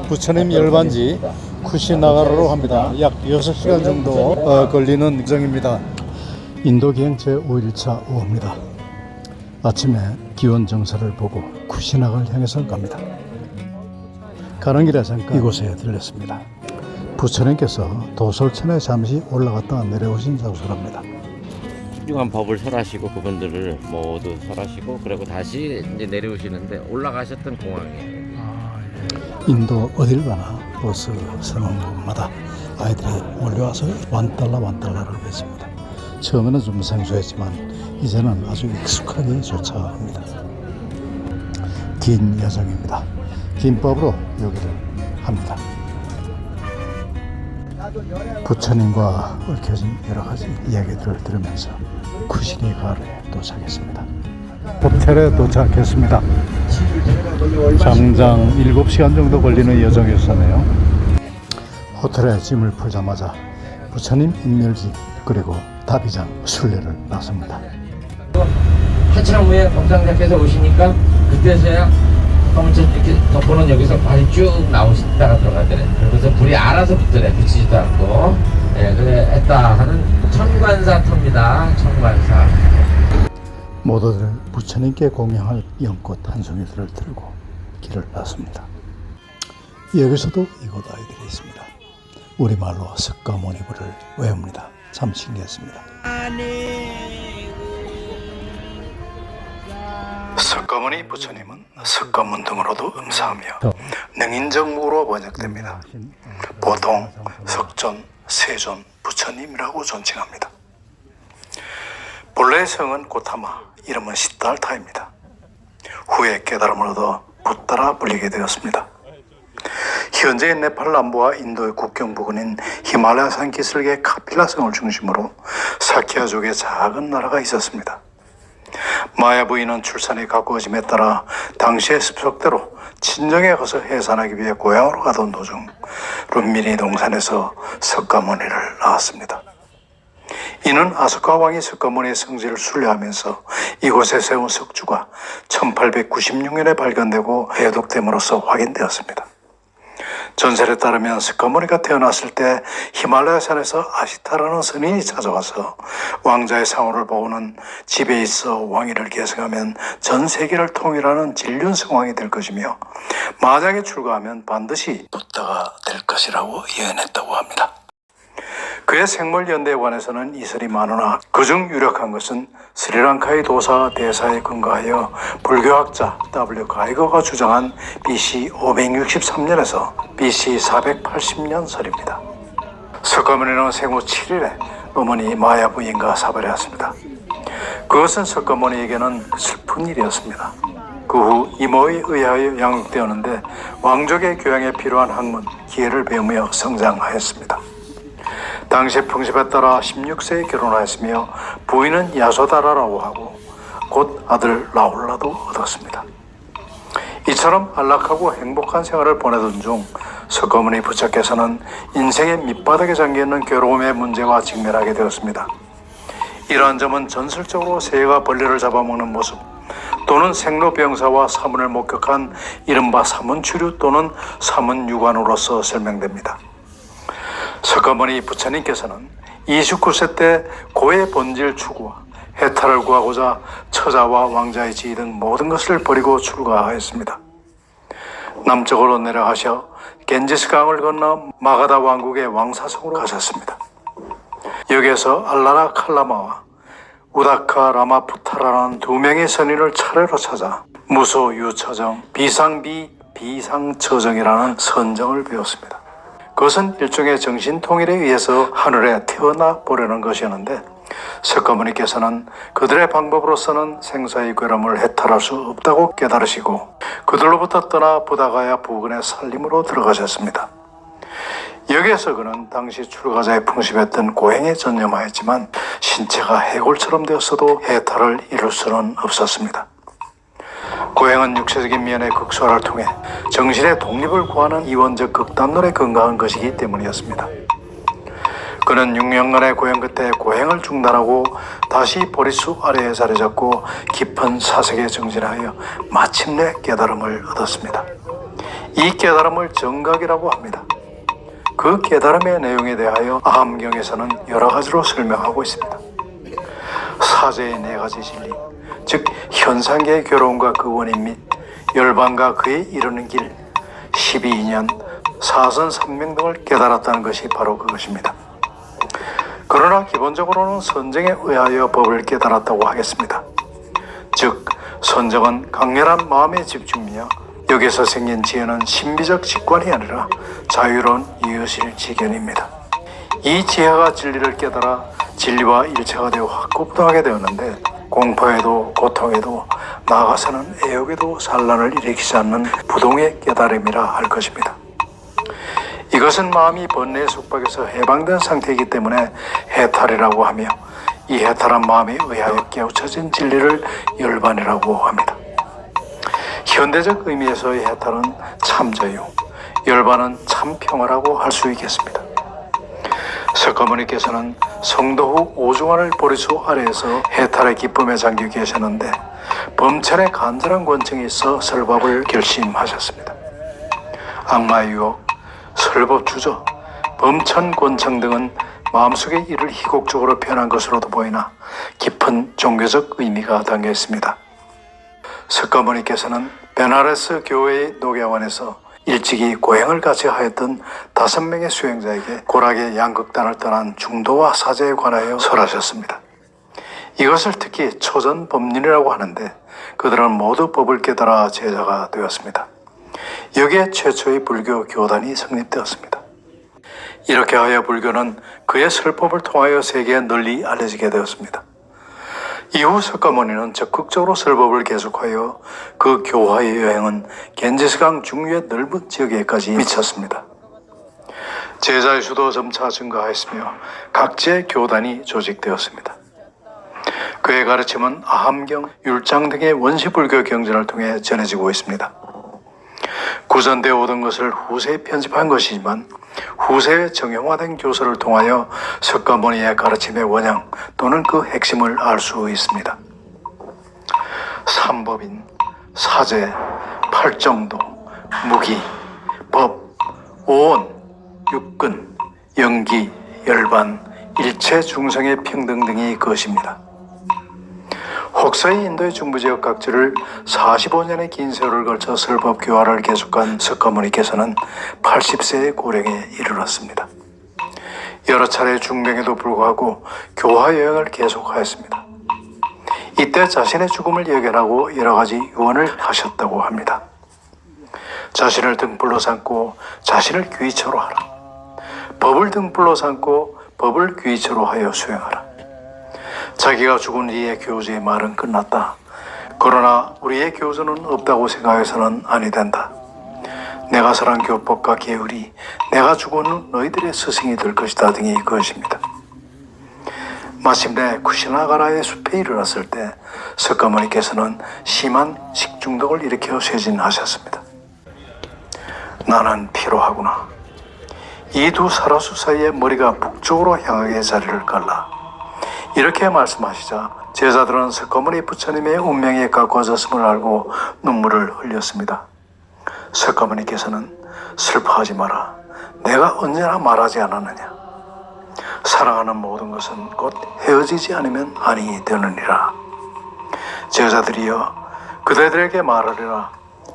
부처님 열반지 쿠시나가라로 합니다. 약 6시간 정도 걸리는 일정입니다. 인도기행 제5일차 오후입니다. 아침에 기원 정사를 보고 쿠시나가를 향해서 갑니다. 가는 길에 잠깐 이곳에 들렸습니다. 부처님께서 도솔천에 잠시 올라갔다가 내려오신 장소랍니다. 훌륭한 법을 설하시고 그분들을 모두 설하시고 그리고 다시 이제 내려오시는데 올라가셨던 공항이에요. 인도 어딜 가나 버스 서는 곳마다 아이들이 몰려와서 완달라를 외칩니다. 처음에는 좀 생소했지만 이제는 아주 익숙하게 쫓아갑니다. 긴 여정입니다. 긴 법으로 여기를 합니다. 부처님과 얽혀진 여러 가지 이야기들을 들으면서 쿠시니가르에 도착했습니다. 호텔에 도착했습니다. 장장 7시간 정도 걸리는 여정이었네요. 호텔에 짐을 풀자마자 부처님 인멸지 그리고 다비장 순례를 나섭니다. 한참 후에 법상자께서 오시니까 그때서야 한번 이렇게 덮어놓은 여기서 발이 쭉 나오시다가 들어가더래. 그래서 불이 알아서 붙더래. 붙이지도 않고. 예, 그래 했다 하는 천관사터입니다. 천관사. 모두들 부처님께 공양할 연꽃 한 송이들을 들고 길을 났습니다. 여기서도 이곳 아이들이 있습니다. 우리말로 석가모니불을 외웁니다. 참 신기했습니다. 석가모니 부처님은 석가문 등으로도 음사하며 능인정무로 번역됩니다. 보통 석존, 세존, 부처님이라고 존칭합니다. 본래의 성은 고타마, 이름은 시달타입니다. 후에 깨달음을 얻어 붓다라 불리게 되었습니다. 현재의 네팔 남부와 인도의 국경 부근인 히말라야산 기슭의 카필라성을 중심으로 사키아족의 작은 나라가 있었습니다. 마야 부인은 출산이 가까워짐에 따라 당시의 습속대로 친정에 가서 해산하기 위해 고향으로 가던 도중 룬미니 동산에서 석가모니를 낳았습니다. 이는 아소카 왕이 석가모니의 성지를 순례하면서 이곳에 세운 석주가 1896년에 발견되고 해독됨으로써 확인되었습니다. 전설에 따르면 석가모니가 태어났을 때 히말라야산에서 아시타라는 선인이 찾아와서 왕자의 상호를 보고는 집에 있어 왕위를 계승하면 전 세계를 통일하는 진륜성왕이 될 것이며 만약에 출가하면 반드시 붓다가 될 것이라고 예언했다고 합니다. 그의 생물연대에 관해서는 이설이 많으나 그중 유력한 것은 스리랑카의 도사 대사에 근거하여 불교학자 W. 가이거가 주장한 BC 563년에서 BC 480년 설입니다. 석가모니는 생후 7일에 어머니 마야 부인과 사별하였습니다. 그것은 석가모니에게는 슬픈 일이었습니다. 그 후 이모에 의하여 양육되었는데 왕족의 교양에 필요한 학문, 기회를 배우며 성장하였습니다. 당시 풍습에 따라 16세에 결혼하였으며 부인은 야소다라라고 하고 곧 아들 라울라도 얻었습니다. 이처럼 안락하고 행복한 생활을 보내던 중 석가모니 부처께서는 인생의 밑바닥에 잠겨있는 괴로움의 문제와 직면하게 되었습니다. 이러한 점은 전설적으로 새가 벌레를 잡아먹는 모습 또는 생로병사와 사문을 목격한 이른바 사문추류 또는 사문유관으로서 설명됩니다. 석가모니 부처님께서는 29세 때 고의 본질 추구와 해탈을 구하고자 처자와 왕자의 지위 등 모든 것을 버리고 출가하였습니다. 남쪽으로 내려가셔 겐지스 강을 건너 마가다 왕국의 왕사성으로 가셨습니다. 여기에서 알라라 칼라마와 우다카 라마푸타라는 두 명의 선인을 차례로 찾아 무소 유처정, 비상비 비상처정이라는 선정을 배웠습니다. 그것은 일종의 정신통일에 의해서 하늘에 태어나 보려는 것이었는데 석가모니께서는 그들의 방법으로서는 생사의 괴로움을 해탈할 수 없다고 깨달으시고 그들로부터 떠나 부다가야 부근의 산림으로 들어가셨습니다. 여기에서 그는 당시 출가자의 풍습했던 고행에 전념하였지만 신체가 해골처럼 되었어도 해탈을 이룰 수는 없었습니다. 고행은 육체적인 면의 극소화를 통해 정신의 독립을 구하는 이원적 극단론에 근거한 것이기 때문이었습니다. 그는 6년간의 고행 끝에 고행을 중단하고 다시 보리수 아래에 자리 잡고 깊은 사색에 정진하여 마침내 깨달음을 얻었습니다. 이 깨달음을 정각이라고 합니다. 그 깨달음의 내용에 대하여 아함경에서는 여러 가지로 설명하고 있습니다. 사제의 네 가지 진리, 즉 현상계의 괴로움과 그 원인 및 열반과 그에 이르는 길, 12인연, 사선삼명 등을 깨달았다는 것이 바로 그것입니다. 그러나 기본적으로는 선정에 의하여 법을 깨달았다고 하겠습니다. 즉 선정은 강렬한 마음의 집중이며 여기서 생긴 지혜는 신비적 직관이 아니라 자유로운 이유실 지견입니다. 이 지혜가 진리를 깨달아 진리와 일체가 되어 확고부동하게 되었는데 공포에도 고통에도 나아가서는 애욕에도 산란을 일으키지 않는 부동의 깨달음이라 할 것입니다. 이것은 마음이 번뇌의 속박에서 해방된 상태이기 때문에 해탈이라고 하며 이 해탈한 마음에 의하여 깨우쳐진 진리를 열반이라고 합니다. 현대적 의미에서의 해탈은 참자유, 열반은 참평화라고 할 수 있겠습니다. 석가모니께서는 성도 후 오중환을 보리수 아래에서 해탈의 기쁨에 잠겨 계셨는데 범천의 간절한 권청이 있어 설법을 결심하셨습니다. 악마의 유혹, 설법 주저, 범천 권청 등은 마음속의 일을 희곡적으로 표현한 것으로도 보이나 깊은 종교적 의미가 담겨 있습니다. 석가모니께서는 베나레스 교회의 녹야원에서 일찍이 고행을 같이 하였던 5명의 수행자에게 고락의 양극단을 떠난 중도와 사제에 관하여 설하셨습니다. 이것을 특히 초전법륜이라고 하는데 그들은 모두 법을 깨달아 제자가 되었습니다. 여기에 최초의 불교 교단이 성립되었습니다. 이렇게 하여 불교는 그의 설법을 통하여 세계에 널리 알려지게 되었습니다. 이후 석가모니는 적극적으로 설법을 계속하여 그 교화의 여행은 겐지스강 중유의 넓은 지역에까지 미쳤습니다. 제자의 수도 점차 증가하였으며 각지의 교단이 조직되었습니다. 그의 가르침은 아함경, 율장 등의 원시불교 경전을 통해 전해지고 있습니다. 구전되어 오던 것을 후세에 편집한 것이지만 후세에 정형화된 교서를 통하여 석가모니의 가르침의 원형 또는 그 핵심을 알 수 있습니다. 삼법인, 사제, 팔정도, 무기, 법, 오온, 육근, 영기, 열반, 일체 중생의 평등 등이 그것입니다. 혹서의 인도의 중부지역 각지를 45년의 긴 세월을 걸쳐 설법 교화를 계속한 석가모니께서는 80세의 고령에 이르렀습니다. 여러 차례 중병에도 불구하고 교화 여행을 계속하였습니다. 이때 자신의 죽음을 예견하고 여러 가지 유언을 하셨다고 합니다. 자신을 등불로 삼고 자신을 귀처로 하라. 법을 등불로 삼고 법을 귀처로 하여 수행하라. 자기가 죽은 이의 교주의 말은 끝났다. 그러나 우리의 교주는 없다고 생각해서는 아니 된다. 내가 설한 교법과 계율이 내가 죽은 너희들의 스승이 될 것이다 등이 그것입니다. 마침내 쿠시나가라의 숲에 이르렀을 때 석가모니께서는 심한 식중독을 일으켜 쇠진하셨습니다. 나는 피로하구나. 이 두 사라수 사이에 머리가 북쪽으로 향하게 자리를 갈라. 이렇게 말씀하시자 제자들은 석가모니 부처님의 운명에 가까워졌음을 알고 눈물을 흘렸습니다. 석가모니께서는 슬퍼하지 마라. 내가 언제나 말하지 않았느냐. 사랑하는 모든 것은 곧 헤어지지 않으면 아니 되느니라. 제자들이여 그대들에게 말하리라.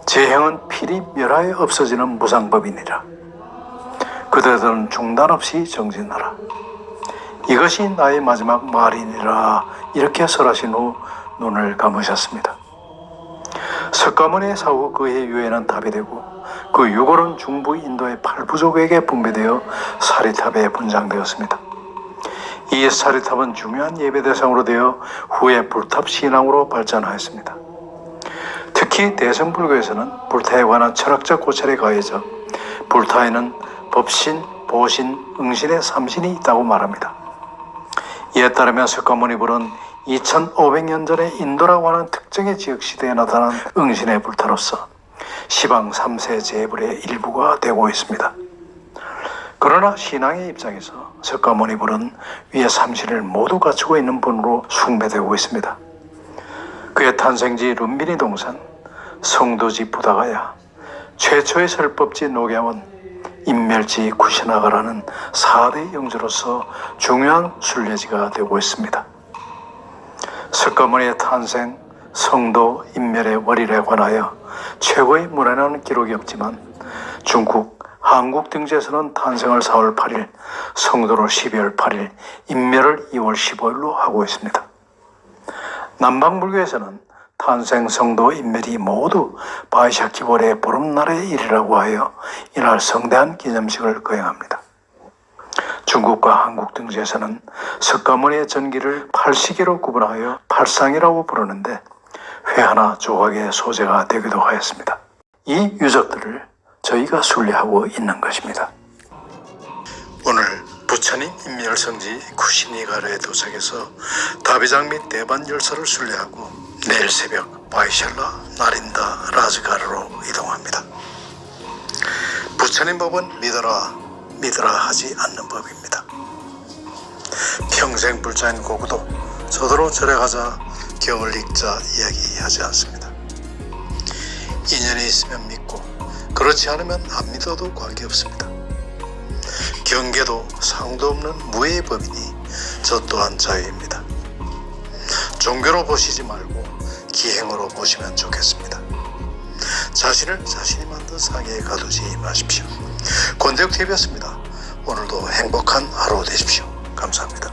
제 행은 필히 멸하여 없어지는 무상법이니라. 그대들은 중단 없이 정진하라. 이것이 나의 마지막 말이니라. 이렇게 설하신 후 눈을 감으셨습니다. 석가모니의 사후 그의 유해는 답이 되고 그 유골은 중부 인도의 8부족에게 분배되어 사리탑에 분장되었습니다. 이 사리탑은 중요한 예배 대상으로 되어 후에 불탑 신앙으로 발전하였습니다. 특히 대성불교에서는 불타에 관한 철학적 고찰에 가해져 불타에는 법신, 보신, 응신의 3신이 있다고 말합니다. 이에 따르면 석가모니 불은 2500년 전에 인도라고 하는 특정의 지역 시대에 나타난 응신의 불타로서 시방 3세 제불의 일부가 되고 있습니다. 그러나 신앙의 입장에서 석가모니 불은 위의 3신을 모두 갖추고 있는 분으로 숭배되고 있습니다. 그의 탄생지 룸비니 동산, 성도지 부다가야, 최초의 설법지 녹양은 인멸지 구시나가라는 4대 영주로서 중요한 순례지가 되고 있습니다. 석가모니의 탄생, 성도, 인멸의 원리에 관하여 최고의 문헌에는 기록이 없지만 중국, 한국 등지에서는 탄생을 4월 8일, 성도를 12월 8일, 인멸을 2월 15일로 하고 있습니다. 남방불교에서는 탄생, 성도, 인멸이 모두 바이샤키볼의 보름날의 일이라고 하여 이날 성대한 기념식을 거행합니다. 중국과 한국 등지에서는 석가모니의 전기를 8시계로 구분하여 팔상이라고 부르는데 회하나 조각의 소재가 되기도 하였습니다. 이 유적들을 저희가 순례하고 있는 것입니다. 오늘 부처님 인멸성지 쿠시니가르에 도착해서 다비장 및 대반 열사를 순례하고 내일 새벽 바이샬라 나린다 라즈가르로 이동합니다. 부처님 법은 믿으라 하지 않는 법입니다. 평생 불자인 고구도 저더러 절에 가자 경을 읽자 이야기하지 않습니다. 인연이 있으면 믿고 그렇지 않으면 안 믿어도 관계없습니다. 경계도 상도 없는 무해의 법이니 저 또한 자유입니다. 종교로 보시지 말고 기행으로 보시면 좋겠습니다. 자신을 자신이 만든 상해에 가두지 마십시오. 권대욱TV였습니다. 오늘도 행복한 하루 되십시오. 감사합니다.